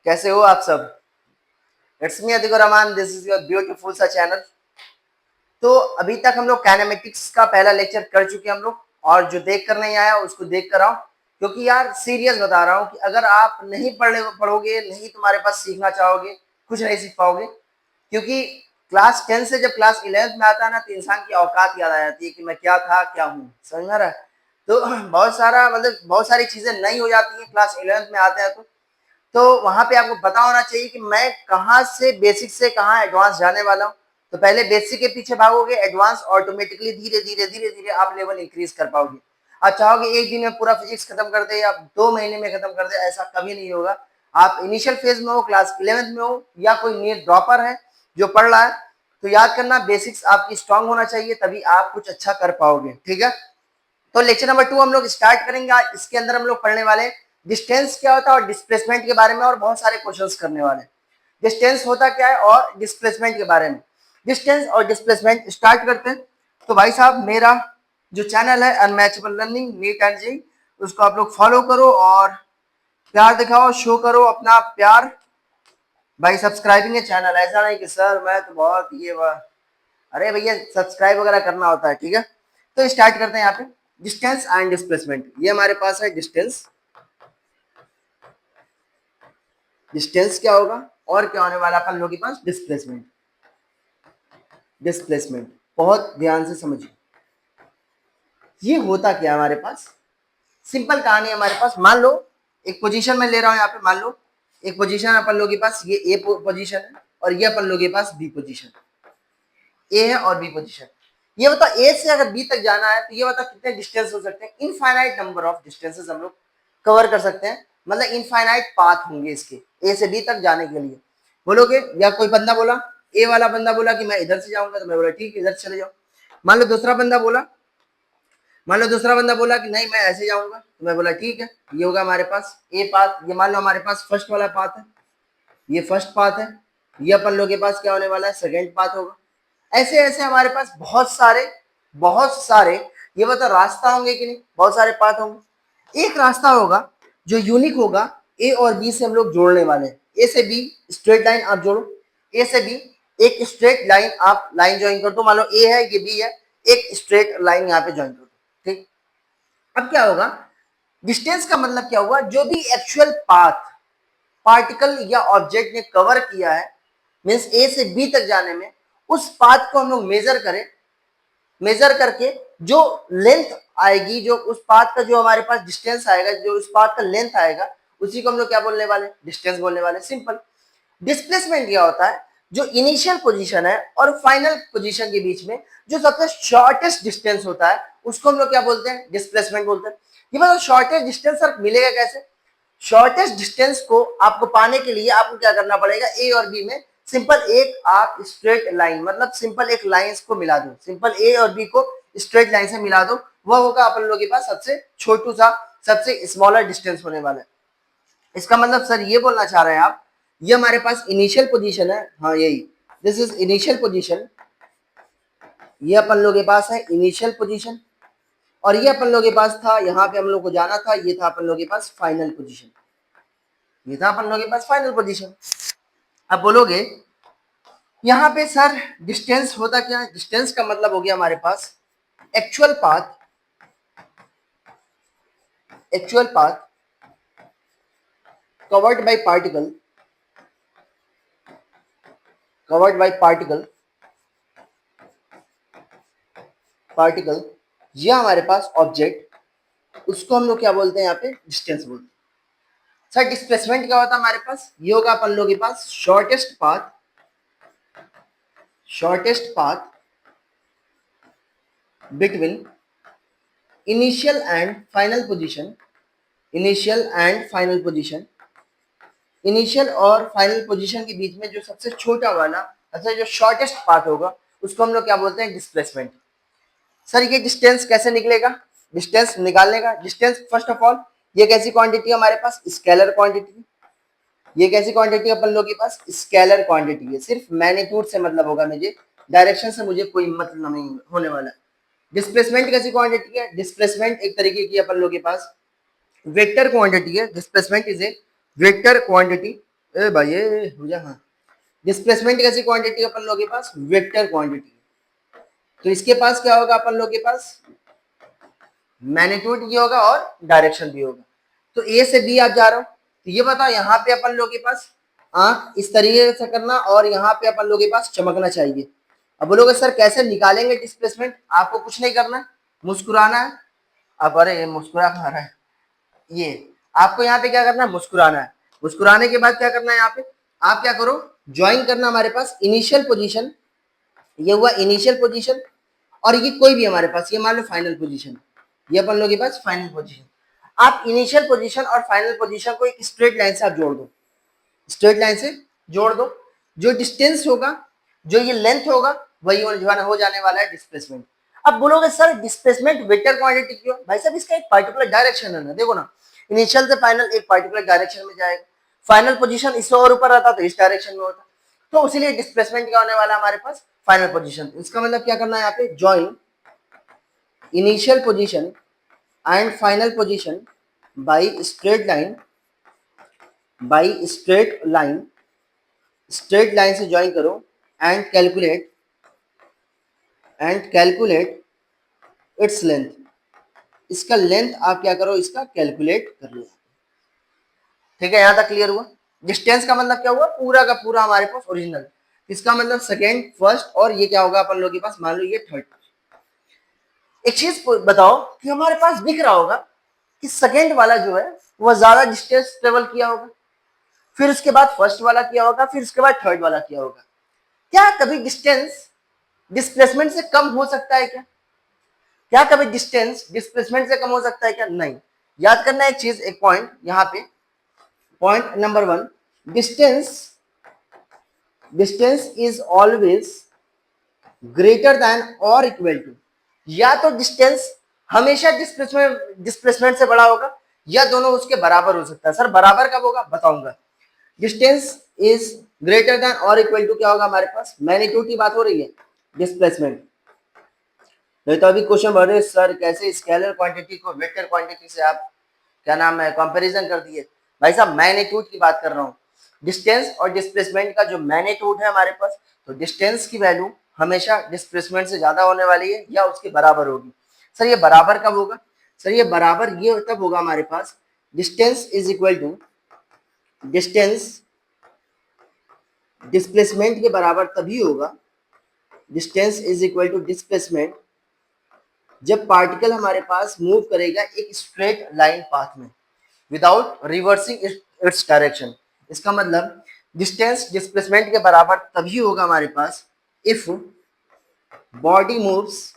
कैसे हो आप सब? It's me Atiq Rahman, this is your beautiful सा चैनल। तो अभी तक हम लोग काइनेमेटिक्स का पहला लेक्चर कर चुके हैं हम लोग, और जो देख कर नहीं आया उसको देख कर आओ, क्योंकि यार सीरियस बता रहा हूँ कि अगर आप नहीं पढ़ोगे, नहीं तुम्हारे पास सीखना चाहोगे, कुछ नहीं सीख पाओगे। क्योंकि क्लास 10 से जब क्लास 11 में आता है ना, तो इंसान की औकात याद आ जाती है कि मैं क्या था क्या हूँ, समझ में आ रहा है? तो बहुत सारी चीजें नई हो जाती है क्लास 11 में आते हैं तो वहां पे आपको पता होना चाहिए कि मैं कहाँ से बेसिक से कहाँ एडवांस जाने वाला हूँ। तो पहले बेसिक के पीछे भागोगे, एडवांस ऑटोमेटिकली धीरे धीरे धीरे धीरे आप लेवल इंक्रीज कर पाओगे। आप चाहोगे एक दिन में पूरा फिजिक्स खत्म कर दे या 2 महीने में खत्म कर दे, ऐसा कभी नहीं होगा। आप इनिशियल फेज में हो, क्लास 11 में हो, या कोई नीट ड्रॉपर है जो पढ़ रहा है, तो याद करना बेसिक्स आपकी स्ट्रांग होना चाहिए, तभी आप कुछ अच्छा कर पाओगे। ठीक है, तो लेक्चर नंबर 2 हम लोग स्टार्ट करेंगे। इसके अंदर हम लोग पढ़ने वाले डिस्टेंस क्या होता है और डिस्प्लेसमेंट के बारे में, और बहुत सारे क्वेश्चंस करने वाले। डिस्टेंस होता क्या है और डिस्प्लेसमेंट के बारे में। डिस्टेंस और डिस्प्लेसमेंट स्टार्ट करते हैं। तो भाई साहब, मेरा जो चैनल है unmatchable learning neat and JEE, उसको आप लोग फॉलो करो और प्यार दिखाओ, शो करो अपना प्यार भाई। सब्सक्राइबिंग है चैनल, ऐसा नहीं कि सर मैं तो बहुत ये वह, अरे भैया सब्सक्राइब वगैरह करना होता है। ठीक है, तो स्टार्ट करते हैं। यहाँ पे डिस्टेंस एंड डिस्प्लेसमेंट, ये हमारे पास है डिस्टेंस। डिस्टेंस क्या होगा और क्या होने वाला अपन लोगों के पास? डिस्प्लेसमेंट। डिस्प्लेसमेंट बहुत ध्यान से समझिए, ये होता क्या हमारे पास? सिंपल कहानी है हमारे पास। मान लो एक पोजीशन में ले रहा हूं, यहाँ पे मान लो एक पोजीशन अपन लोगों के पास, ये ए पोजीशन है और ये अपन लोगों के पास बी पोजीशन। ए है और बी पोजीशन। ये बता ए से अगर बी तक जाना है तो ये बता कितने डिस्टेंस हो सकते हैं? इनफाइनाइट नंबर ऑफ डिस्टेंसेस हम लोग कवर कर सकते हैं, मतलब इनफाइनाइट पाथ होंगे इसके ए से बी तक जाने के लिए। बोलोगे, या कोई बंदा बोला, ए वाला बंदा बोला कि मैं इधर से जाऊंगा, तो मैं बोला ठीक है इधर चले जाओ। मान लो दूसरा बंदा बोला, कि नहीं मैं ऐसे जाऊंगा, तो मैं बोला ठीक है, ये होगा हमारे पास ए पाथ। ये मान लो हमारे पास फर्स्ट वाला पाथ है, ये फर्स्ट पाथ है। ये अपन लोग के पास क्या होने वाला है? सेकेंड पाथ होगा। ऐसे ऐसे हमारे पास बहुत सारे ये बता रास्ता होंगे कि नहीं? बहुत सारे पाथ होंगे। एक रास्ता होगा जो यूनिक होगा, ए और बी से हम लोग जोड़ने वाले हैं। ए से बी स्ट्रेट लाइन आप जोड़ो, ए से बी एक स्ट्रेट लाइन आप लाइन ज्वाइन कर दो। मान लो ए है, ये बी है, एक स्ट्रेट लाइन यहाँ पे ज्वाइन कर दो। ठीक, अब क्या होगा? डिस्टेंस का मतलब क्या हुआ? जो भी एक्चुअल पाथ पार्टिकल या ऑब्जेक्ट ने कवर किया है, मीन्स ए से बी तक जाने में, उस पाथ को हम लोग मेजर करें, मेजर करके जो लेंथ आएगी, जो उस पाथ का जो हमारे पास डिस्टेंस आएगा, जो उस पाथ का लेंथ आएगा, उसी को हम लोग क्या बोलने वाले? डिस्टेंस बोलने वाले। सिंपल। डिस्प्लेसमेंट क्या होता है? जो इनिशियल पोजीशन है और फाइनल पोजीशन के बीच में जो सबसे शॉर्टेस्ट डिस्टेंस होता है, उसको हम लोग क्या बोलते हैं? डिस्प्लेसमेंट बोलते हैं। ये मतलब शॉर्टेस्ट डिस्टेंस सर मिलेगा कैसे? शॉर्टेस्ट डिस्टेंस को आपको पाने के लिए आपको क्या करना पड़ेगा? ए और बी में सिंपल एक आप स्ट्रेट लाइन, मतलब सिंपल एक लाइन को मिला दो, सिंपल ए और बी को स्ट्रेट लाइन से मिला दो, वह होगा अपन लोगों के पास सबसे छोटू सा, सबसे स्मॉलर डिस्टेंस होने वाला है। इसका मतलब सर ये बोलना चाह रहे हैं आप, ये हमारे पास इनिशियल पोजीशन है, हाँ यही, दिस इज इनिशियल पोजीशन। ये अपन लोगों के पास है इनिशियल पोजीशन, और ये अपन लोगों के पास था, यहाँ पे हम लोग को जाना था, ये था अपन लोगों के पास फाइनल पोजीशन। ये था अपन लोगों के पास फाइनल पोजीशन। अब बोलोगे यहाँ पे सर डिस्टेंस होता क्या है? डिस्टेंस का मतलब हो गया हमारे पास actual path, actual path covered by particle, covered by particle, particle या हमारे पास ऑब्जेक्ट, उसको हम लोग क्या बोलते हैं? यहाँ पे डिस्टेंस बोलते हैं। सर डिस्प्लेसमेंट क्या होता है हमारे पास? ये होगा अपन लोगों के पास shortest path, shortest path between initial and final position, initial and final position, initial और फाइनल पोजीशन के बीच में जो सबसे छोटा वाला, अच्छा जो शॉर्टेस्ट पाथ होगा, उसको हम लोग क्या बोलते हैं? डिस्प्लेसमेंट। सर ये डिस्टेंस कैसे निकलेगा? डिस्टेंस निकालने का, डिस्टेंस फर्स्ट ऑफ ऑल ये कैसी क्वांटिटी है हमारे पास? Scalar quantity. ये कैसी क्वांटिटी अपन लोग के पास? स्केलर क्वांटिटी है। सिर्फ मैग्नीट्यूड से मतलब होगा मुझे, डायरेक्शन से मुझे कोई मतलब नहीं होने वाला। डिस्प्लेसमेंट कैसी क्वांटिटी है? डिस्प्लेसमेंट एक तरीके की अपन लोग के पास वेक्टर क्वांटिटी है। Displacement is a vector quantity, ए भाई ए हो जा। हाँ, डिस्प्लेसमेंट कैसी क्वांटिटी अपन लोगों के पास, वेक्टर क्वांटिटी। तो इसके पास क्या होगा अपन लोगों के पास, मैग्नीट्यूड भी होगा और डायरेक्शन भी होगा। तो ए से बी आप जा रहे हो, तो ये बताओ यहाँ पे अपन लोगों के पास आंख इस तरीके से करना और यहाँ पे अपन लोगों के पास चमकना चाहिए। अब बोलोगे सर कैसे निकालेंगे डिस्प्लेसमेंट, आपको कुछ नहीं करना है, मुस्कुराना है। अब अरे ये मुस्कुरा कहाँ रहा है, ये आपको यहाँ पे क्या करना है, मुस्कुराना है। मुस्कुराने के बाद क्या करना है, यहाँ पे आप क्या करो, ज्वाइन करना हमारे पास इनिशियल पोजीशन, ये हुआ इनिशियल पोजीशन, और ये कोई भी हमारे पास, ये मान लो फाइनल पोजीशन, ये अपन लोग के पास फाइनल पोजीशन। आप इनिशियल पोजीशन और फाइनल पोजीशन को एक स्ट्रेट लाइन से आप जोड़ दो, स्ट्रेट लाइन से जोड़ दो। जो डिस्टेंस होगा, जो ये लेंथ होगा, वही हो जाने वाला है डिस्प्लेसमेंट। अब बोलोगे सर डिस्प्लेसमेंट वेक्टर क्वांटिटी क्यों, भाई साहब इसका एक पर्टिकुलर डायरेक्शन है ना, देखो ना, इनिशियल से फाइनल एक पर्टिकुलर डायरेक्शन में जाएगा, फाइनल पोजीशन इससे और ऊपर रहता तो इस डायरेक्शन में होता, तो इसीलिए डिस्प्लेसमेंट क्या होने वाला है हमारे पास, फाइनल पोजीशन। इसका मतलब क्या करना है यहाँ पे, join initial position and final position by straight line, by straight line से ज्वाइन करो एंड कैलकुलेट इट्स लेंथ। इसका लेंथ आप क्या करो, इसका कैलकुलेट कर लो। ठीक है, यहां तक क्लियर हुआ। डिस्टेंस का मतलब क्या हुआ, पूरा का पूरा हमारे पास ओरिजिनल, इसका मतलब सेकेंड, फर्स्ट, और ये क्या होगा अपन लोगों के पास, मान लो ये थर्ड। एक चीज बताओ कि हमारे पास दिख रहा होगा कि सेकेंड वाला जो है वह ज्यादा डिस्टेंस ट्रेवल किया होगा, फिर उसके बाद फर्स्ट वाला किया होगा, फिर उसके बाद थर्ड वाला किया होगा। क्या कभी डिस्टेंस डिस्प्लेसमेंट से कम हो सकता है क्या, क्या कभी डिस्टेंस डिस्प्लेसमेंट से कम हो सकता है क्या, नहीं। याद करना एक चीज, एक पॉइंट यहाँ पे, point number 1, distance distance is always greater than और इक्वल टू, या तो डिस्टेंस हमेशा डिस्प्लेसमेंट से बड़ा होगा, या दोनों उसके बराबर हो सकता है। सर बराबर कब होगा, बताऊंगा। डिस्टेंस इज ग्रेटर देन और इक्वल टू क्या होगा हमारे पास, मैग्नीट्यूड की बात हो रही है, डिस्प्लेसमेंट। नहीं तो अभी क्वेश्चन बढ़ रहे सर कैसे स्केलर क्वांटिटी को वेक्टर क्वांटिटी से आप क्या नाम है कंपैरिजन कर दिए। भाई साहब मैग्नीट्यूड की बात कर रहा हूँ, डिस्टेंस और डिस्प्लेसमेंट का जो मैग्नीट्यूड है हमारे पास, तो डिस्टेंस की वैल्यू हमेशा डिस्प्लेसमेंट से ज्यादा होने वाली है या उसके बराबर होगी। सर ये बराबर कब होगा, सर ये बराबर ये तब होगा हमारे पास, distance is equal to distance displacement के बराबर तभी होगा, distance is equal to displacement, जब पार्टिकल हमारे पास मूव करेगा एक स्ट्रेट लाइन पाथ में विदाउट रिवर्सिंग इट्स डायरेक्शन। इसका मतलब डिस्टेंस डिस्प्लेसमेंट के बराबर तभी होगा हमारे पास if body moves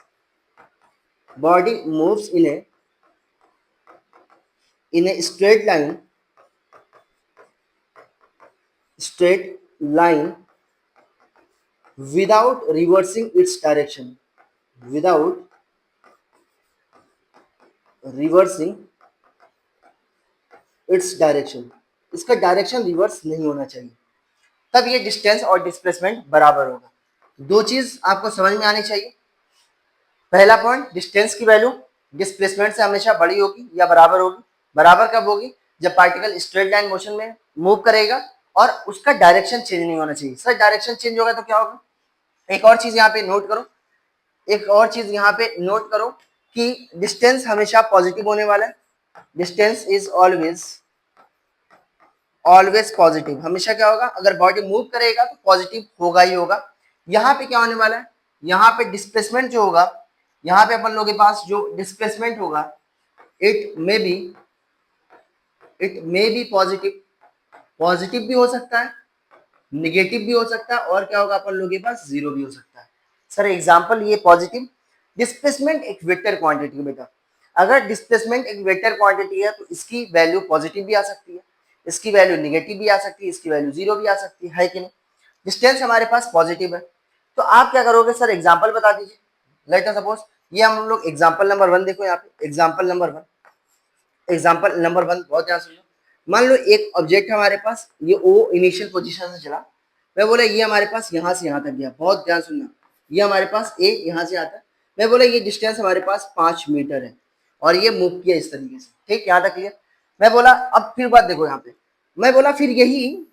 in a straight line without reversing its direction, without reversing its direction. इसका डायरेक्शन रिवर्स नहीं होना चाहिए, तब ये डिस्टेंस और डिस्प्लेसमेंट बराबर होगा। दो चीज आपको समझ में आनी चाहिए। पहला पॉइंट, डिस्टेंस की वैल्यू डिस्प्लेसमेंट से हमेशा बड़ी होगी या बराबर होगी। बराबर कब होगी, जब पार्टिकल स्ट्रेट लाइन मोशन में मूव करेगा और उसका डायरेक्शन चेंज नहीं होना चाहिए। सर डायरेक्शन चेंज होगा तो क्या होगा, एक और चीज यहाँ पे नोट करो, एक और चीज यहाँ पे नोट करो कि डिस्टेंस हमेशा पॉजिटिव होने वाला है, डिस्टेंस इज ऑलवेज पॉजिटिव। हमेशा क्या होगा, अगर बॉडी मूव करेगा तो पॉजिटिव होगा ही होगा। यहाँ पे क्या होने वाला है, यहाँ पे डिस्प्लेसमेंट जो होगा, यहाँ पे अपन लोगों के पास जो डिस्प्लेसमेंट होगा, it may be positive, positive भी हो सकता है, निगेटिव भी हो सकता है, और क्या होगा अपन लोगों के पास जीरो भी हो सकता है। सर एग्जांपल, ये पॉजिटिव डिस्प्लेसमेंट एक वेक्टर क्वांटिटी है बेटा, अगर डिस्प्लेसमेंट एक वेक्टर क्वांटिटी है तो इसकी वैल्यू पॉजिटिव भी आ सकती है, इसकी वैल्यू निगेटिव भी आ सकती है, इसकी वैल्यू जीरो भी आ सकती है कि नहीं। डिस्टेंस हमारे पास पॉजिटिव है, तो आप क्या करोगे, सर एग्जाम्पल बता दीजिए। लेट अस सपोज ये हम लोग एग्जाम्पल नंबर 1 देखो, यहाँ पे एग्जाम्पल नंबर 1 बहुत ध्यान सुनो। मान लो एक ऑब्जेक्ट है हमारे पास, ये ओ इनिशियल पोजीशन से चला, मैं बोला ये हमारे पास यहाँ से यहाँ तक गया, बहुत ध्यान सुनना, ये हमारे पास ए यहाँ से आता है, मैं बोला ये डिस्टेंस हमारे पास 5 मीटर है और ये मूव किया इस तरीके से, ठीक, यहाँ तक क्लियर। मैं बोला अब फिर बात देखो यहाँ पे, मैं बोला फिर यही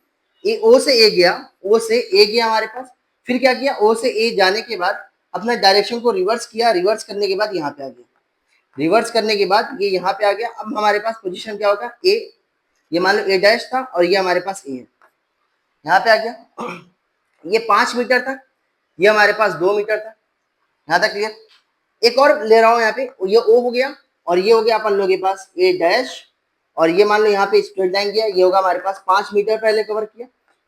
ए ओ से ए गया, ओ से ए गया हमारे पास, फिर क्या किया, ओ से ए जाने के बाद अपना डायरेक्शन को रिवर्स किया, रिवर्स करने के बाद यहाँ पे आ गया, रिवर्स करने के बाद ये यहाँ पे आ गया। अब हमारे पास पोजीशन क्या होगा, ए, ये मान लो ए डैश था और ये हमारे पास ए है, यहाँ पे आ गया। ये 5 मीटर था, ये हमारे पास 2 मीटर था, यहाँ तक क्लियर। एक और ले रहा हूँ यहाँ पे, ये ओ हो गया और ये हो गया अपन लोगों के पास ए डैश, और ये मान लो यहाँ पे स्ट्रेट लाइन किया, ये होगा हमारे पास 5 मीटर पहले कवर किया।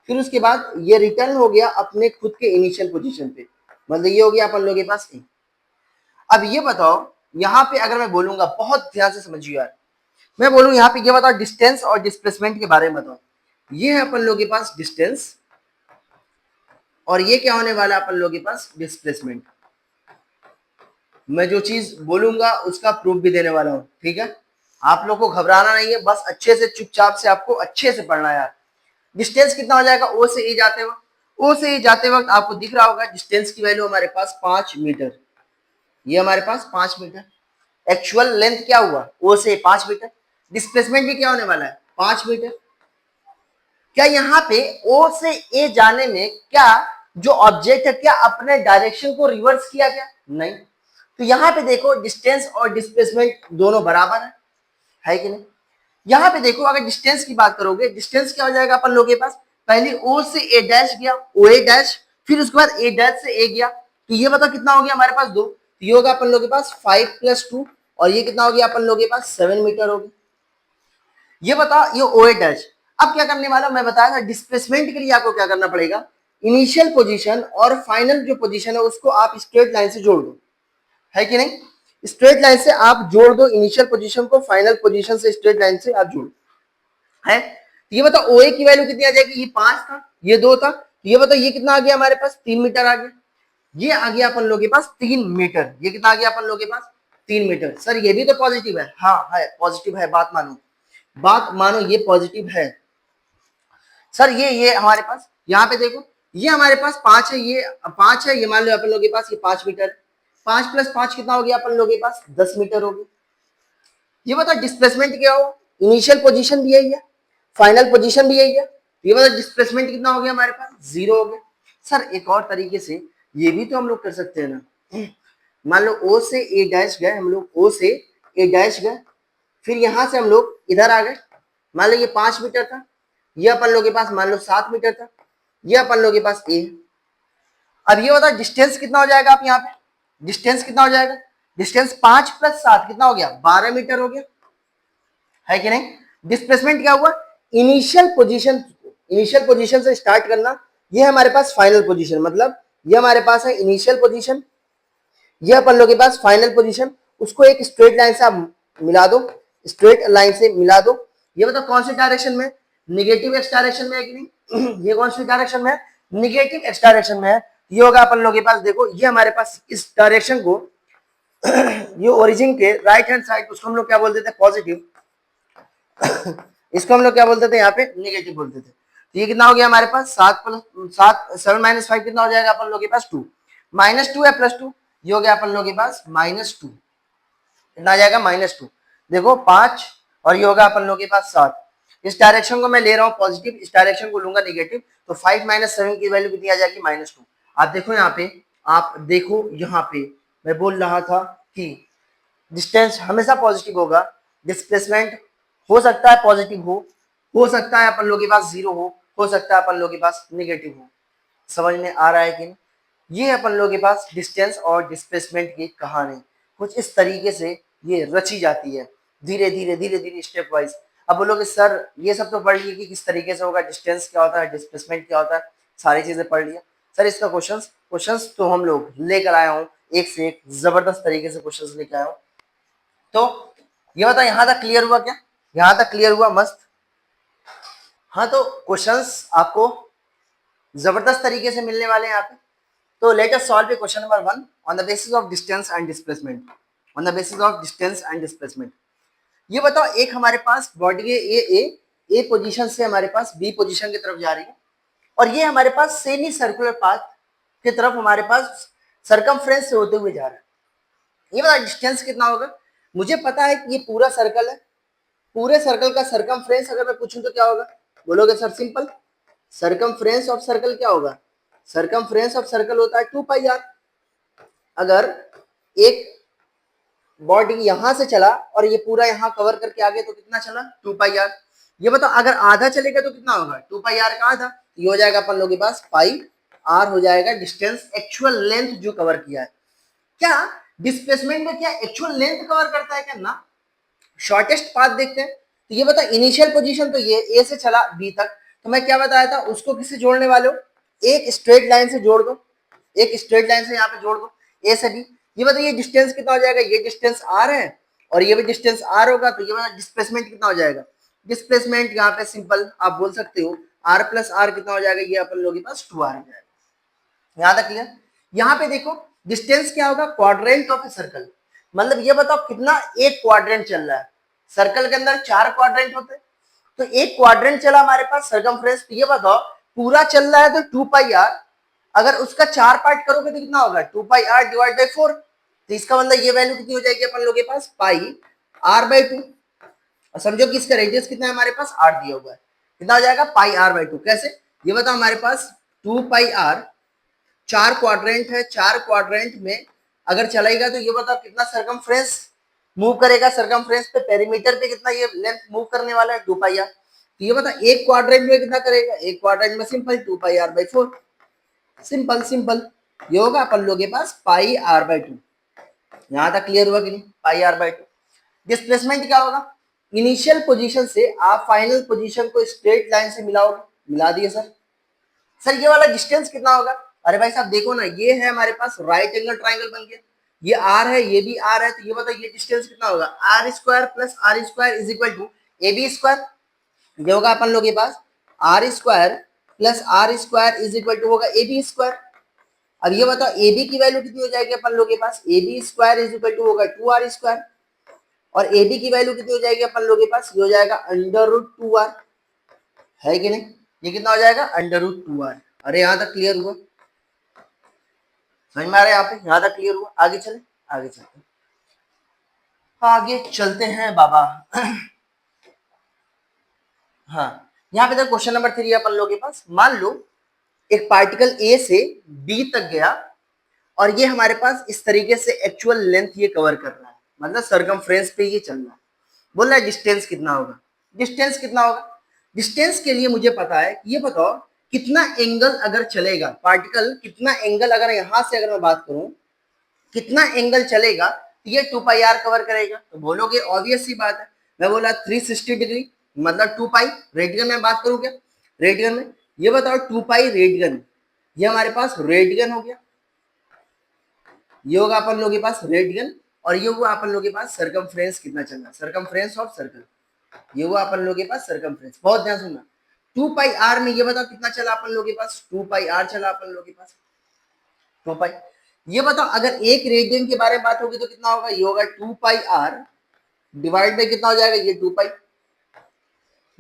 फिर उसके बाद ये रिटर्न हो गया अपने खुद के इनिशियल पोजीशन पे, मतलब ये हो गया अपन लोगों के पास ए। अब ये बताओ यहाँ पे अगर मैं बोलूंगा, बहुत ध्यान से समझिए यार, मैं बोलूँ यहाँ पे ये बताओ डिस्टेंस और डिस्प्लेसमेंट के बारे में बताओ। ये है अपन लोगों के पास डिस्टेंस और ये क्या होने वाला है अपन लोगों के पास डिस्प्लेसमेंट। मैं जो चीज बोलूंगा उसका प्रूफ भी देने वाला हूँ, ठीक है। आप लोग को घबराना नहीं है, बस अच्छे से चुपचाप से आपको अच्छे से पढ़ना है यार। डिस्टेंस कितना हो जाएगा, ओ से ए जाते वक्त, ओ से ए जाते वक्त आपको दिख रहा होगा डिस्टेंस की वैल्यू हमारे पास 5 मीटर, ये हमारे पास 5 मीटर। एक्चुअल लेंथ क्या हुआ, ओ से 5 मीटर, डिस्प्लेसमेंट भी क्या होने वाला है 5 मीटर। क्या यहाँ पे ओ से ए जाने में क्या जो ऑब्जेक्ट है क्या अपने डायरेक्शन को रिवर्स किया गया, नहीं। तो यहाँ पे देखो डिस्टेंस और डिस्प्लेसमेंट दोनों बराबर है कि नहीं। यहाँ पे देखो अगर डिस्टेंस की बात करोगे, डिस्टेंस क्या हो जाएगा अपन लोगों के पास, पहले ओ से ए डैश गया, ओ ए डैश, फिर उसके बाद ए डैश से ए गया, तो ये बताओ कितना हो गया हमारे पास 2, तो ये होगा अपन लोगों के पास 5 + 2, और ये कितना हो गया अपन लोगों के पास 7 मीटर हो गया। ये बताओ ये ओ ए डैश। अब क्या करने वाला मैं बताया था, डिस्प्लेसमेंट के लिए आपको क्या करना पड़ेगा, इनिशियल पोजीशन और फाइनल जो पोजीशन है उसको आप स्ट्रेट लाइन से जोड़ दो, है कि नहीं। स्ट्रेट लाइन से आप जोड़ दो इनिशियल पोजीशन को फाइनल पोजीशन से, स्ट्रेट लाइन से आप जोड़ है। तो ये बताओ ओ ए की वैल्यू कितनी आ जाएगी, ये 5 था, ये 2 था, तो ये बताओ ये कितना आ गया हमारे पास 3 मीटर आ गया, ये आ गया अपन लोगों के पास 3 मीटर, ये कितना आ गया अपन लोगों के पास 3 मीटर। सर ये भी तो पॉजिटिव है, हाँ है पॉजिटिव है, बात मानो, बात मानो ये पॉजिटिव है। सर ये हमारे पास यहाँ पे देखो, ये हमारे पास 5 है, ये 5 है, ये मान लो अपन लोगों के पास ये 5 मीटर, 5 + 5 कितना हो गया अपन लोगों के पास 10 मीटर हो गया। ये बताओ डिस्प्लेसमेंट क्या हो, इनिशियल पोजीशन भी यही है, फाइनल पोजीशन भी यही है, ये बताओ डिस्प्लेसमेंट कितना हो गया हमारे पास 0 हो गया। सर एक और तरीके से ये भी तो हम लोग कर सकते हैं ना, मान लो ओ से ए डैश गए हम लोग, ओ से ए डैश गए, फिर यहां से हम लोग इधर आ गए, मान लो ये 5 मीटर था, ये अपन लोग के पास मान लो 7 मीटर था, ये अपन लोग के पास ए। अब ये बताओ डिस्टेंस कितना हो जाएगा, आप यहाँ पे डिस्टेंस कितना हो जाएगा, डिस्टेंस 5 + 7 कितना हो गया 12 मीटर हो गया, है कि नहीं। डिस्प्लेसमेंट क्या हुआ, इनिशियल पोजीशन से स्टार्ट करना, ये हमारे पास फाइनल पोजीशन, मतलब ये हमारे पास है इनिशियल पोजीशन, ये अपन लोग के पास फाइनल पोजीशन, उसको एक स्ट्रेट लाइन से आप मिला दो, स्ट्रेट लाइन से मिला दो। ये बताओ कौन से डायरेक्शन में, निगेटिव एक्स डायरेक्शन में है कि नहीं, ये कौन सी डायरेक्शन में है, निगेटिव एक्स डायरेक्शन में है। ये होगा अपन लोग के पास, देखो ये हमारे पास इस डायरेक्शन को ये ओरिजिन के राइट हैंड साइड, उसको हम लोग क्या बोलते थे पॉजिटिव, इसको हम लोग क्या बोलते थे यहाँ पे नेगेटिव बोलते थे। तो ये कितना हो गया हमारे पास 7 - 5 कितना हो जाएगा अपन लोग के पास 2, -2 है +2, ये हो गया अपन लोग के पास -2, कितना आ जाएगा -2। देखो 5 और ये होगा अपन लोग के पास 7, इस डायरेक्शन को मैं ले रहा हूँ पॉजिटिव, इस डायरेक्शन को लूंगा नेगेटिव, तो 5 - 7 की वैल्यू कितनी आ जाएगी -2। आप देखो यहाँ पे, आप देखो यहाँ पे मैं बोल रहा था कि डिस्टेंस हमेशा पॉजिटिव होगा, डिस्प्लेसमेंट हो सकता है पॉजिटिव हो सकता है अपन लोग के पास 0 हो सकता है अपन लोग के पास नेगेटिव हो। समझ में आ रहा है कि नहीं, ये अपन लोग के पास डिस्टेंस और डिस्प्लेसमेंट की कहानी कुछ इस तरीके से ये रची जाती है, धीरे धीरे धीरे धीरे स्टेप वाइज। अब बोलोगे सर ये सब तो पढ़ लिए कि किस तरीके से होगा, डिस्टेंस क्या होता है, डिस्प्लेसमेंट क्या होता है, सारी चीजें पढ़ लिया। सर इसका क्वेश्चंस तो हम लोग लेकर आया हूँ, एक से एक जबरदस्त तरीके से क्वेश्चंस लेकर आया हूँ। तो ये बता यहाँ तक क्लियर हुआ क्या, यहाँ तक क्लियर हुआ, मस्त। हाँ तो क्वेश्चंस आपको जबरदस्त तरीके से मिलने वाले हैं यहाँ पे। तो let us solve A question number 1 on the basis of distance and displacement, on the basis of distance and displacement. ये बताओ एक हमारे पास बॉडी है ए पोजीशन से हमारे पास बी पोजीशन की तरफ जा रही है, और ये हमारे पास सेमी सर्कुलर पाथ की तरफ हमारे पास सरकमफ्रेंस से होते हुए जा रहा है। ये बताओ डिस्टेंस कितना होगा, मुझे पता है कि ये पूरा सर्कल है, पूरे सर्कल का सरकमफ्रेंस अगर मैं पूछूं तो क्या होगा, बोलोगे sir simple, circumference of circle क्या होगा, सरकमफ्रेंस ऑफ सर्कल होता है 2 पाई आर। अगर एक बॉडी यहां से चला और ये पूरा यहाँ कवर करके आ गया तो कितना चला 2 पाई आर। ये बताओ अगर आधा चलेगा तो कितना होगा 2 पाई आर का आधा, ये हो जाएगा अपन लोगों के पास पाई आर हो जाएगा डिस्टेंस एक्चुअल लेंथ जो कवर किया है। क्या डिस्प्लेसमेंट में क्या एक्चुअल लेंथ कवर करता है क्या ना। शॉर्टेस्ट पाथ देखते हैं, तो ये बता इनिशियल पोजीशन तो ये ए से चला बी तक, तो मैं क्या बताया था उसको किससे जोड़ने वाले हो, एक स्ट्रेट लाइन से जोड़ दो, एक स्ट्रेट लाइन से यहाँ पे जोड़ दो ए से बी। ये बताइए डिस्टेंस कितना हो जाएगा, ये डिस्टेंस आर है और ये भी डिस्टेंस आर होगा, तो ये बता डिस्प्लेसमेंट कितना हो जाएगा। डिस्प्लेसमेंट यहाँ पे सिंपल आप बोल सकते हो आर प्लस आर कितना हो जाएगा, ये अपन लोगों के पास 2r हो जाएगा। यहाँ तक क्लियर। यहाँ पे देखो डिस्टेंस क्या होगा, क्वाड्रेंट ऑफ ए सर्कल, मतलब ये बताओ कितना एक क्वाड्रेंट चल रहा है, सर्कल के अंदर 4 क्वाड्रेंट होते हैं, तो एक क्वाड्रेंट चला हमारे पास सर्कमफ्रेंस, तो ये बताओ पूरा चल रहा है तो 2 पाई आर, अगर उसका 4 पार्ट करोगे तो कितना होगा 2 पाई आर डिवाइड बाई 4, तो इसका मतलब ये वैल्यू कितनी हो जाएगी अपन लोगों के पास पाई आर बाई 2। और समझो कि इसका रेडियस कितना है हमारे पास 8 दिया हुआ है, कितना हो जाएगा पाई आर बाई 2। कैसे, ये बताओ हमारे पास 2 पाई आर 4 क्वाड्रेंट है, 4 क्वाड्रेंट में अगर चलेगा तो ये बताओ कितना सरकमफ्रेंस मूव करेगा, सरकमफ्रेंस पे पेरीमीटर पे कितना ये लेंथ मूव करने वाला है 2 पाई आर। तो ये बता एक क्वाड्रेंट में कितना करेगा, एक क्वाड्रेंट में simple 2 pi R by 4, simple simple ये होगा अपन लोगों के पास पाई आर बाई 2। यहां तक क्लियर हुआ कि नहीं, पाई आर बाई 2। डिस्प्लेसमेंट क्या होगा, इनिशियल पोजीशन से आप फाइनल पोजीशन को स्ट्रेट लाइन से मिलाओगे, मिला दिए सर। सर ये वाला डिस्टेंस कितना होगा, अरे भाई साहब देखो ना ये है हमारे पास राइट एंगल ट्राइंगल बन गया, ये आर है ये भी आर है, तो ये बताओ ये डिस्टेंस कितना होगा R square plus R square is equal to A B square. ये होगा अपन लोग के पास R square plus R square is equal to होगा ए बी स्क्वायर। अब ये बताओ ए बी की वैल्यू कितनी हो जाएगी अपन लोग के पास, A B square is equal to होगा 2r स्क्वायर, और ए बी की वैल्यू कितनी हो जाएगी अपन लोग के पास, ये हो जाएगा अंडर रूट 2r, है कि नहीं, ये कितना हो जाएगा अंडर रूट 2r। अरे यहां तक क्लियर हुआ, समझ में आ रहा है यहाँ पे, यहां तक क्लियर हुआ। आगे चले, आगे चलते हैं, आगे चलते हैं बाबा। हाँ यहाँ पे तो क्वेश्चन नंबर 3 अपन लोगों के पास, मान लो एक पार्टिकल ए से बी तक गया और ये हमारे पास इस तरीके से एक्चुअल लेंथ ये कवर कर रहा है, मतलब सरकमफ्रेंस पे ये चल रहा है, बोल रहा है डिस्टेंस कितना होगा, डिस्टेंस कितना होगा। डिस्टेंस के लिए मुझे पता है, ये बताओ कितना एंगल अगर चलेगा पार्टिकल, कितना एंगल अगर यहां से अगर मैं बात करूं कितना एंगल चलेगा तो ये 2 पाई आर कवर करेगा, तो बोलोगे ऑब्वियस सी बात है, मैं बोला 360 डिग्री मतलब 2 पाई, रेडियन में बात करूं क्या, रेडियन में, ये बताओ 2 पाई रेडियन, ये हमारे पास रेडियन हो गया, ये होगा अपन लोगों के पास रेडियन, और ये हुआ अपन लोगों के पास सरकमफ्रेंस कितना चल रहा है, सरकमफ्रेंस ऑफ सर्कल, ये हुआ अपन लोगों के पास सरकमफ्रेंस। बहुत ध्यान सुनना, 2 पाई आर में ये बताओ कितना चला अपन लोगों के पास, 2 पाई आर चला अपन लोगों के पास 2 पाई। ये बताओ अगर एक रेडियन के बारे में बात होगी तो कितना होगा, ये होगा 2 पाई आर डिवाइड बाई कितना हो जाएगा, ये 2 पाई।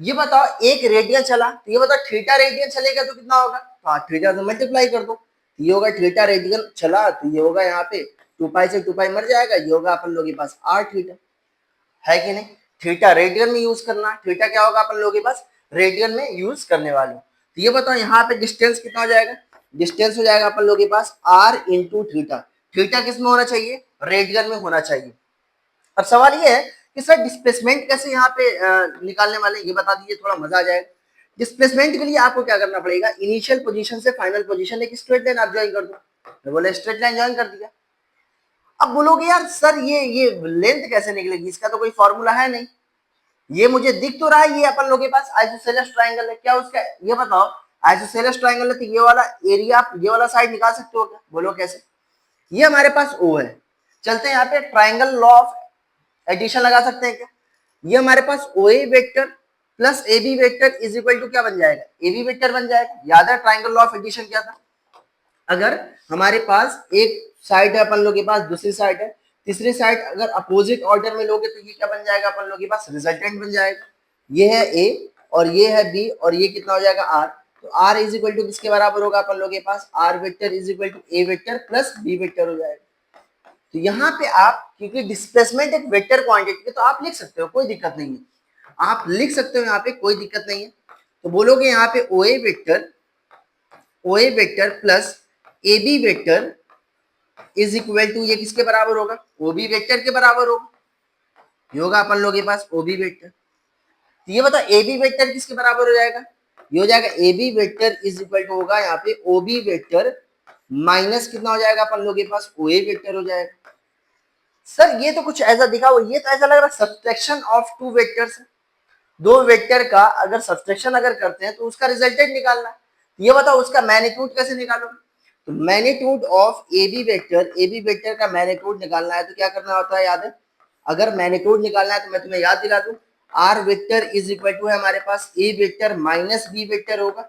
ये बताओ एक रेडियन चला, तो ये बताओ थीटा रेडियन चलेगा तो कितना होगा, तो हाँ थीटा से मल्टीप्लाई कर दो, ये होगा थीटा रेडियन चला, तो ये होगा यहाँ पे 2 पाई से 2 पाई मर जाएगा, ये होगा अपन लोगों के पास r थीटा, है कि नहीं। थीटा रेडियन में यूज करना, थीटा क्या होगा अपन लोगों के पास रेडियन में यूज करने वाले। तो ये बताओ यहाँ पे डिस्टेंस कितना हो जाएगा, डिस्टेंस हो जाएगा अपन लोगों के पास r इंटू थीटा, थीटा किस में होना चाहिए, रेडियन में होना चाहिए। अब सवाल ये है कि सर डिस्प्लेसमेंट कैसे यहाँ पे निकालने वाले, ये बता दीजिए, थोड़ा मजा आ जाएगा। डिस्प्लेसमेंट के लिए आपको क्या करना पड़ेगा, इनिशियल पोजीशन से फाइनल पोजीशन एक स्ट्रेट लाइन आप ज्वाइन कर दो, मैं बोले स्ट्रेट लाइन ज्वाइन कर दिया। अब बोलोगे यार सर ये लेंथ कैसे निकलेगी, इसका तो कोई फॉर्मूला है नहीं, ये मुझे दिख तो रहा है ये अपन लोगों के पास आइसोसेलेस ट्रायंगल है, क्या उसका ये बताओ, आइसोसेलेस ट्रायंगल है तो ये वाला एरिया आप ये वाला साइड निकाल सकते हो क्या, बोलो कैसे। ये हमारे पास O है, चलते हैं यहाँ पे ट्रायंगल लॉ ऑफ एडिशन लगा सकते हैं क्या, ये हमारे पास OA vector plus AB vector is equal to क्या बन जाएगा, AB वेक्टर बन जाएगा। याद है ट्रायंगल लॉ ऑफ एडिशन क्या था, अगर हमारे पास एक साइड है अपन लोग के पास, दूसरी साइड है, तीसरी साइड अगर अपोजिट ऑर्डर में लोगे तो ये क्या बन जाएगा अपन लोग के पास रिजल्टेंट बन जाएगा। ये है A और ये है B और ये कितना हो जाएगा R, तो R इज इक्वल टू किसके बराबर होगा अपन लोग के पास, R vector is equal to A vector plus B vector हो जाएगा। तो यहाँ पे आप क्योंकि डिस्प्लेसमेंट एक वेक्टर क्वांटिटी है तो आप लिख सकते हो, कोई दिक्कत नहीं है, आप लिख सकते हो यहाँ पे, कोई दिक्कत नहीं है। तो बोलोगे यहाँ पे O A vector plus A B vector is equal to, ये किसके बराबर होगा? ओ बी वेक्टर के बराबर होगा। ये होगा अपन लोग के पास ओ बी वेक्टर। तो ये बताओ ए बी वेक्टर किसके बराबर हो जाएगा? ये हो जाएगा A B vector is equal to होगा यहाँ पे ओ बी वेक्टर माइनस कितना हो जाएगा अपन लोग के पास? ओ ए वेक्टर हो जाएगा। सर ये तो कुछ ऐसा दिखा हुआ, ये तो ऐसा लग रहा है सब्ट्रैक्शन ऑफ टू वेक्टर्स। दो वेक्टर का अगर सब्ट्रैक्शन अगर करते हैं तो उसका रिजल्टेंट निकालना है। ये बताओ उसका मैग्नीट्यूड कैसे निकालोगे? तो magnitude of A B vector का मैग्नीट्यूड निकालना है तो क्या करना होता है, याद है? अगर मैग्नीट्यूड निकालना है तो मैं तुम्हें याद दिला दूं, R vector is equal to है हमारे पास A vector minus B vector होगा।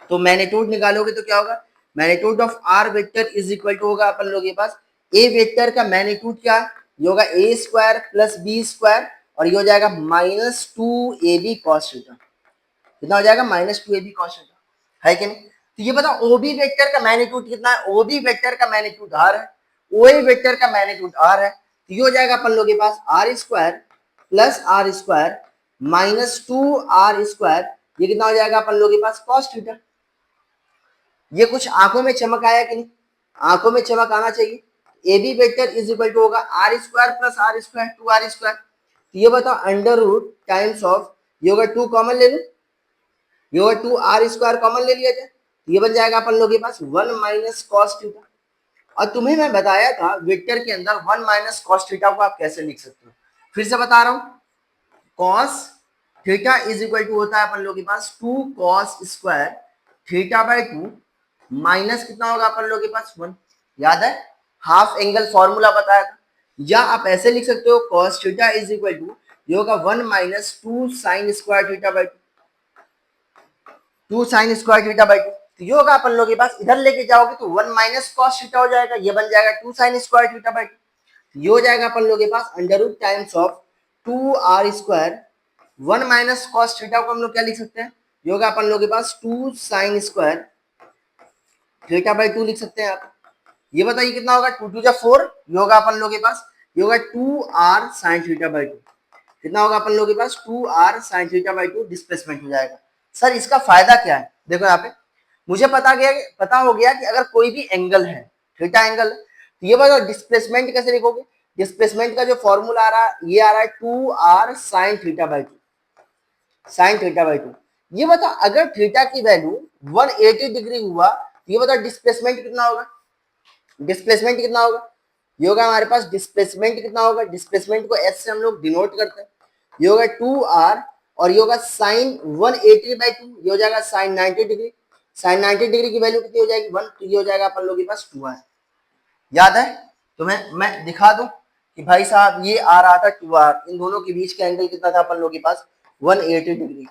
तो मैग्नीट्यूड निकालोगे तो क्या होगा? Magnitude of R vector is equal to होगा अपन लोग के पास ए वेक्टर का मैग्नीट्यूड क्या? ये होगा A square plus B square और ये हो जाएगा minus two A B cos theta. कितना हो जाएगा? Minus two A B cos theta, है कि नहीं? तो ये बताओ ओ बी वेक्टर का मैग्नीट्यूड कितना है? ओ बी वेक्टर का मैग्नीट्यूड आर है, ओ ए वेक्टर का मैग्नीट्यूड आर है। तो ये हो जाएगा अपन लोग के पास R square plus R square minus to R square, ये कितना हो जाएगा अपन लोग के पास? Cos theta. ये कुछ आंखों में चमक आया कि नहीं? आंखों में चमक आना चाहिए। A B vector is equal to होगा R square plus R square two R square. तो ये बताओ अंडर रूट टाइम्स ऑफ, ये होगा टू कॉमन ले लो, ये होगा टू आर स्क्वायर कॉमन ले लिया जाए, ये बन जाएगा अपन लोग के पास वन माइनस कॉस थीटा। और तुम्हें मैं बताया था वेक्टर के अंदर वन माइनस कॉस थीटा को आप कैसे लिख सकते हो, फिर से बता रहा हूं। Cos theta is equal to होता है अपन लोग के पास two cos square theta by two minus कितना होगा अपन लोग के पास? वन। याद है? हाफ एंगल फॉर्मूला बताया था। या आप ऐसे लिख सकते हो cos theta is equal to, ये होगा one minus two sine square theta by two, two sine square theta by two. तो ये होगा अपन लोग के पास, इधर लेके जाओगे तो वन माइनस कॉस थीटा हो जाएगा, ये बन जाएगा two sine square theta by two. ये हो जाएगा अपन लोग के पास under root times of two R square, one minus cos theta को हम लोग क्या लिख सकते हैं? ये होगा अपन लोग के पास two sine square theta by two लिख सकते हैं आप। ये बताइए कितना होगा? टू टू जा फोर, ये होगा अपन लोग के पास, ये होगा two R sine theta by two. कितना होगा अपन लोग के पास? Two R sine theta by two displacement हो जाएगा। सर इसका फायदा क्या है? देखो यहाँ पे मुझे पता हो गया कि अगर कोई भी एंगल है, थीटा एंगल, तो ये बताओ डिस्प्लेसमेंट कैसे लिखोगे? डिस्प्लेसमेंट का जो फॉर्मूला आ रहा है, ये आ रहा है two R sine theta by two, sine theta by two. ये बताओ अगर थीटा की वैल्यू 180 डिग्री हुआ, ये बताओ डिस्प्लेसमेंट कितना होगा? डिस्प्लेसमेंट कितना होगा? ये होगा हमारे पास डिस्प्लेसमेंट कितना होगा? डिस्प्लेसमेंट को एस से हम लोग डिनोट करते हैं। ये होगा टू आर और ये होगा साइन 180 बाई टू, ये हो जाएगा साइन 90 डिग्री। साइन 90 डिग्री की वैल्यू कितनी हो जाएगी? वन। तो ये हो जाएगा अपन लोग के पास टू आर। याद है? तो मैं दिखा दूं कि भाई साहब ये आ रहा था टू आर, इन दोनों के बीच का एंगल कितना था अपन लोग के पास? 180 डिग्री,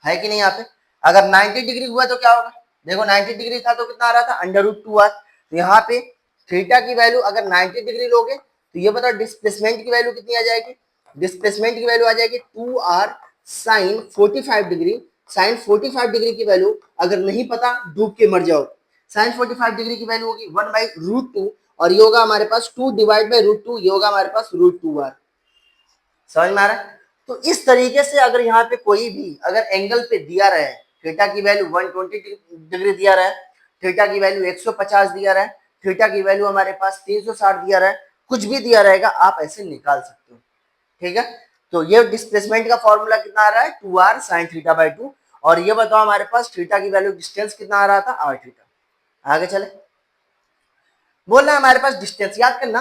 है कि नहीं? यहाँ पे अगर 90 डिग्री हुआ तो क्या होगा? देखो 90 डिग्री था तो कितना आ रहा था? Under root two R. तो यहाँ पे थीटा की वैल्यू अगर 90 डिग्री लोगे तो ये बताओ डिस्प्लेसमेंट की वैल्यू कितनी आ जाएगी? डिस्प्लेसमेंट की वैल्यू आ जाएगी two R sine 45 degree. Sine 45 degree की वैल्यू अगर नहीं पता डूब के मर जाओ। साइन 45 डिग्री की वैल्यू होगी वन बाई रूट टू और ये होगा हमारे पास two divide by root two, ये होगा हमारे पास रूट टू आर। समझ में आ रहा है? तो इस तरीके से अगर यहाँ पे कोई भी अगर एंगल पे दिया रहे, थीटा की वैल्यू 120 डिग्री दिया रहा है, थीटा की वैल्यू 150 दिया रहा है, थीटा की वैल्यू हमारे पास 360 दिया रहा है, कुछ भी दिया रहेगा आप ऐसे निकाल सकते हो। ठीक है? तो ये डिस्प्लेसमेंट का फॉर्मूला कितना आ रहा है? Two R sine theta by two. और ये बताओ हमारे पास थीटा की वैल्यू डिस्टेंस कितना आ रहा था? R theta. आगे चले, बोल रहा है हमारे पास डिस्टेंस, याद करना,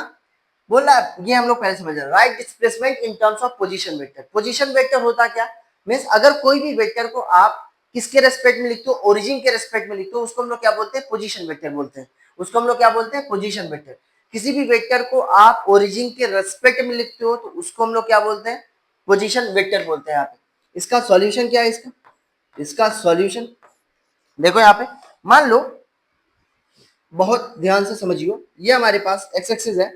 बोल रहा है ये हम लोग पहले समझ रहे हैं। Right displacement in terms of position vector. Position vector होता क्या? मींस अगर कोई भी वेक्टर को आप किसके रेस्पेक्ट में लिखते हो? ओरिजिन के रेस्पेक्ट में लिखते हो, उसको हम लोग क्या बोलते हैं? पोजीशन वेक्टर बोलते हैं। उसको हम लोग क्या बोलते हैं? Position vector. किसी भी वेक्टर को आप ओरिजिन के रेस्पेक्ट में लिखते हो तो उसको हम लोग क्या बोलते हैं? पोजीशन वेक्टर बोलते हैं। यहाँ पे इसका सॉल्यूशन क्या है? इसका सॉल्यूशन देखो यहाँ पे, मान लो, बहुत ध्यान से समझियो, ये हमारे पास एक्स एक्सिस है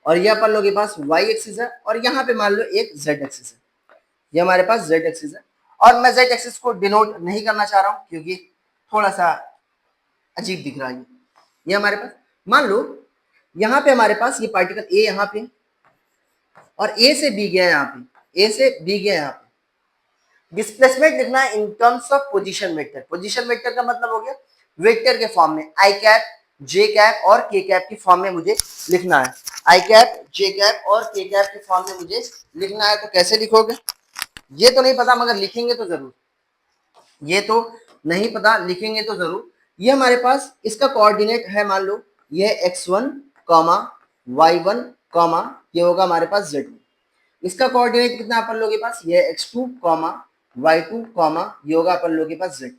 और ये अपन लोग के पास वाई एक्सिस है और यहाँ पे मान लो एक जेड एक्सिस है, ये हमारे पास जेड एक्सिस है। और मैं जेड एक्सिस को डिनोट नहीं करना चाह रहा हूँ क्योंकि थोड़ा सा अजीब दिख रहा है। ये हमारे पास मान लो यहाँ पे हमारे पास ये पार्टिकल ए यहाँ पे और ए से बी गया यहाँ पे, ए से बी गया यहाँ पे। डिस्प्लेसमेंट लिखना है in terms of position vector. Position vector का मतलब हो गया वेक्टर के फॉर्म में, आई कैप, जे कैप और के कैप की फॉर्म में मुझे लिखना है। आई कैप, जे कैप और के कैप के फॉर्म में मुझे लिखना है। तो कैसे लिखोगे ये तो नहीं पता, मगर लिखेंगे तो जरूर। ये तो नहीं पता, लिखेंगे तो जरूर। ये हमारे पास इसका कोऑर्डिनेट है, मान लो ये x1 कॉमा y1 कॉमा ये होगा हमारे पास z1। इसका कोऑर्डिनेट कितना अपन लोगों के पास, ये x2 कॉमा y2 कॉमा ये होगा अपन लोगों के पास z।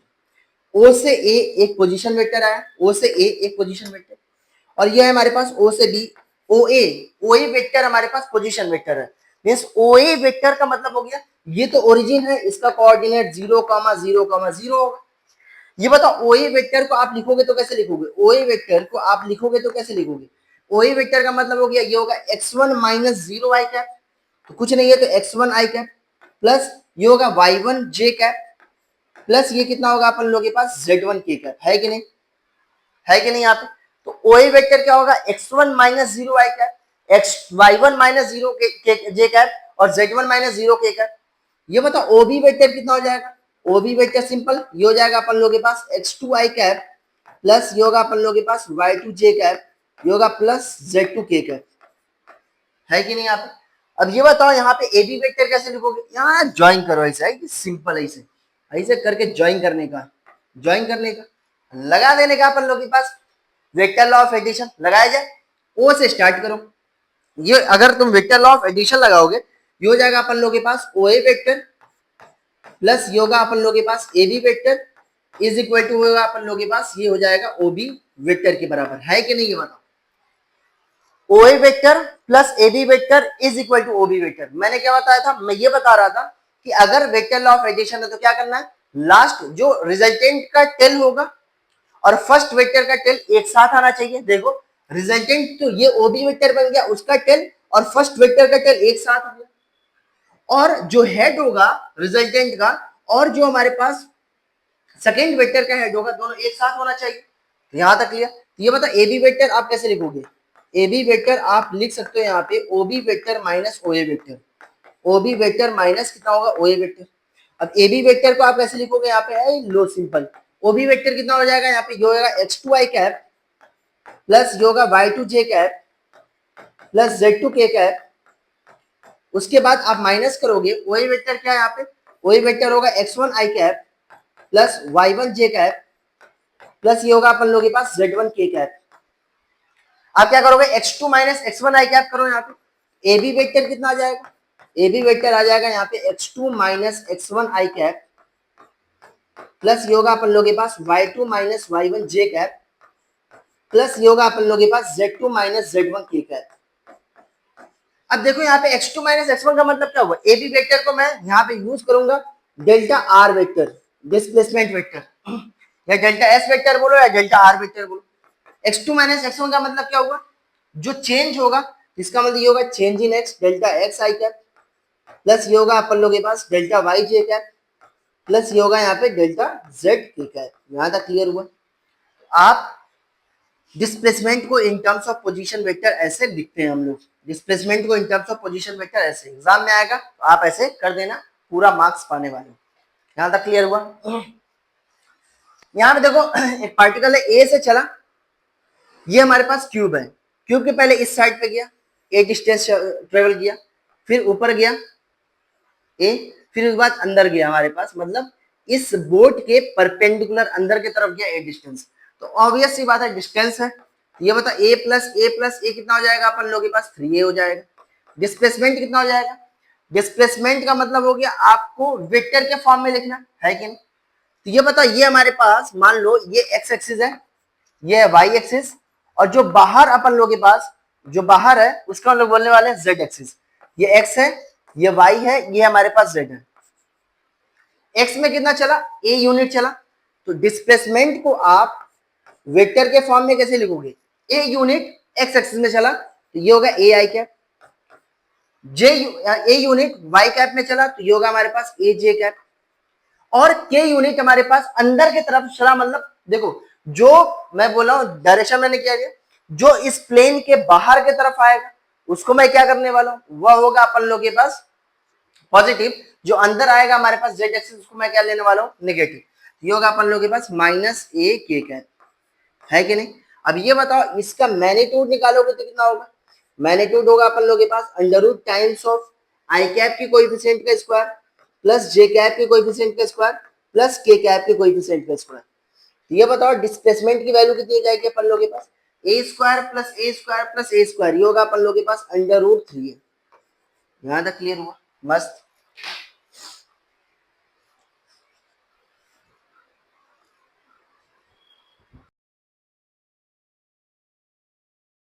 o से a एक पोजीशन वेक्टर आया, o से a एक पोजीशन वेक्टर, और ये है हमारे पास o से b, OA वेक्टर हमारे पास पोजीशन वेक्टर है। मींस OA वेक्टर का मतलब हो गया ये तो ओरिजिन है, इसका कोऑर्डिनेट 0,0,0 होगा। ये बताओ OA वेक्टर को आप लिखोगे तो कैसे लिखोगे, OA वेक्टर को आप लिखोगे तो कैसे लिखोगे। OA वेक्टर का मतलब हो गया ये होगा x1 माइनस 0 आई कैप, तो कुछ नहीं है तो x1 आई कैप प्लस ये होगा y1 जे कैप प्लस ये कितना होगा अपन लोगों के पास z1 के कैप, है कि नहीं, है कि नहीं यहाँ पे। तो OA वेक्टर क्या होगा x1 माइनस 0 आई कैप, y1 माइनस 0 जे कैप और z1 माइनस 0 के कैप। ये बताओ OB वेक्टर कितना हो जाएगा, OB वेक्टर सिंपल ये हो जाएगा अपन लोगों के पास x2 आई कैप प्लस ये होगा अपन लोगों के पास y2 जे कैप, ये होगा प्लस z2 के कैप, है कि नहीं यहाँ पे। अब ये बताओ यहाँ पे AB वेक्टर कैसे लिखोगे, यहाँ ज्वाइन करो ऐसा है, सिंपल ऐसे ऐसे करके ज्वाइन करने का, ज्वाइन करने का, लगा देने का अपन लोगों के पास वेक्टर लॉ ऑफ एडिशन लगाया जाए। ओ से स्टार्ट करो, ये अगर तुम वेक्टर लॉ ऑफ एडिशन लगाओगे ये हो जाएगा अपन लोगों के पास OA वेक्टर प्लस ये होगा अपन लोगों के पास AB vector is equal to होगा अपन लोगों के पास ये हो जाएगा OB वेक्टर के बराबर, है कि नहीं ये बताओ। OA vector plus AB vector is equal to OB vector. मैंने क्या बताया था, मैं ये बता रहा था कि अगर वेक्टर लॉ ऑफ एडिशन है तो क्या करना है, लास्ट जो रिजल्टेंट का टेल होगा और फर्स्ट वेक्टर का टेल एक साथ आना चाहिए। देखो रिजल्टेंट तो ये OB वेक्टर बन गया, उसका टेल और फर्स्ट वेक्टर का टेल एक साथ आ गया, और जो हेड होगा रिजल्टेंट का और जो हमारे पास सेकेंड वेक्टर का हेड होगा दोनों एक साथ होना चाहिए। यहां तक क्लियर। ये बता AB वेक्टर आप कैसे लिखोगे, AB वेक्टर आप लिख सकते हो यहाँ पे OB vector minus OA vector, OB vector minus कितना होगा OA वेक्टर। अब AB वेक्टर को आप कैसे लिखोगे, यहाँ पे है लो सिंपल, OB वेक्टर कितना हो जाएगा यहाँ पे, ये होगा x2 आई कैप प्लस ये होगा y2 जे कैप प्लस z2 के कैप। उसके बाद आप माइनस करोगे, OA वेक्टर क्या है यहाँ पे, OA वेक्टर होगा x1 आई कैप प्लस y1 जे कैप प्लस ये होगा अपन लोगों के पास z1 के कैप। आप क्या करोगे x2 माइनस x1 आई कैप करो, यहाँ पे AB वेक्टर कितना आ जाएगा, AB वेक्टर आ जाएगा यहाँ पे x2 माइनस x1 आई कैप प्लस ये होगा अपन लोगों के पास y2 माइनस y1 जे कैप प्लस ये होगा अपन लोगों के पास z2 माइनस z1 के कैप। अब देखो यहाँ पे x2 माइनस x1 का मतलब क्या हुआ, AB वेक्टर को मैं यहाँ पे यूज करूंगा delta R vector, displacement vector, या डेल्टा S वेक्टर बोलो या डेल्टा R वेक्टर बोलो। x2 माइनस x1 का मतलब क्या होगा, जो चेंज होगा इसका मतलब ये होगा change in x delta x I cap plus ये होगा अपन लोगों के पास डेल्टा y जे कैप प्लस ये होगा यहाँ पे डेल्टा z के कैप। यहाँ तक क्लियर हुआ। आप डिस्प्लेसमेंट को in terms of position vector ऐसे लिखते हैं हम लोग, डिस्प्लेसमेंट को in terms of position vector ऐसे, एग्जाम में आएगा तो आप ऐसे कर देना, पूरा मार्क्स पाने वाले। यहाँ तक क्लियर हुआ। यहाँ पे देखो एक पार्टिकल है ए से चला, ये हमारे पास क्यूब है, क्यूब के पहले इस साइड पे गया, ए डिस्टेंस ट्रेवल किया, फिर ऊपर गया ए, फिर उसके बाद अंदर गया हमारे पास, मतलब इस बोट के परपेंडिकुलर अंदर की तरफ गया ए डिस्टेंस। तो ऑब्वियस सी बात है डिस्टेंस है, ये बता a प्लस ए कितना हो जाएगा अपन लोगों के पास 3a हो जाएगा। डिस्प्लेसमेंट कितना हो जाएगा, डिस्प्लेसमेंट का मतलब हो गया आपको वेक्टर के फॉर्म में लिखना है कि नहीं। तो ये बता ये हमारे पास मान लो ये x एक्सिस है, ये है y एक्सिस, और जो बाहर अपन लोगों के पास जो बाहर है उसका हम लोग बोलने वाले हैं z एक्सिस। ये x है, ये y है, ये हमारे पास z है। x में कितना चला, a यूनिट चला, तो डिस्प्लेसमेंट को आप वेक्टर के फॉर्म में कैसे लिखोगे, a यूनिट x एक्सिस में चला तो ये होगा a I cap, a unit y cap में चला तो ये होगा हमारे पास a j कैप, और k यूनिट हमारे पास अंदर की तरफ चला, मतलब देखो जो मैं बोला हूं डायरेक्शन मैंने क्या किया, जो इस प्लेन के बाहर की तरफ आएगा उसको मैं क्या करने वाला हूं, वह होगा अपन लोग के पास पॉजिटिव, जो अंदर आएगा हमारे पास जेड एक्सिस उसको मैं क्या लेने वाला हूँ, नेगेटिव। ये होगा अपन लोगों के पास माइनस ए के कैप, है कि नहीं। अब ये बताओ इसका मैग्नीट्यूड निकालोगे तो कितना होगा, मैग्नीट्यूड होगा अपन लोगों के पास under root times of I cap की कोएफिशिएंट का स्क्वायर प्लस जे कैप के कोएफिशिएंट का स्क्वायर प्लस के कैप के कोएफिशिएंट का स्क्वायर। ये बताओ डिस्प्लेसमेंट की वैल्यू कितनी जाएगी अपन लोगों के पास, ए स्क्वायर प्लस ए स्क्वायर प्लस ए स्क्वायर, ये होगा अपन लोगों के पास अंडर रूट 3 है। यहाँ तक क्लियर हुआ, मस्त।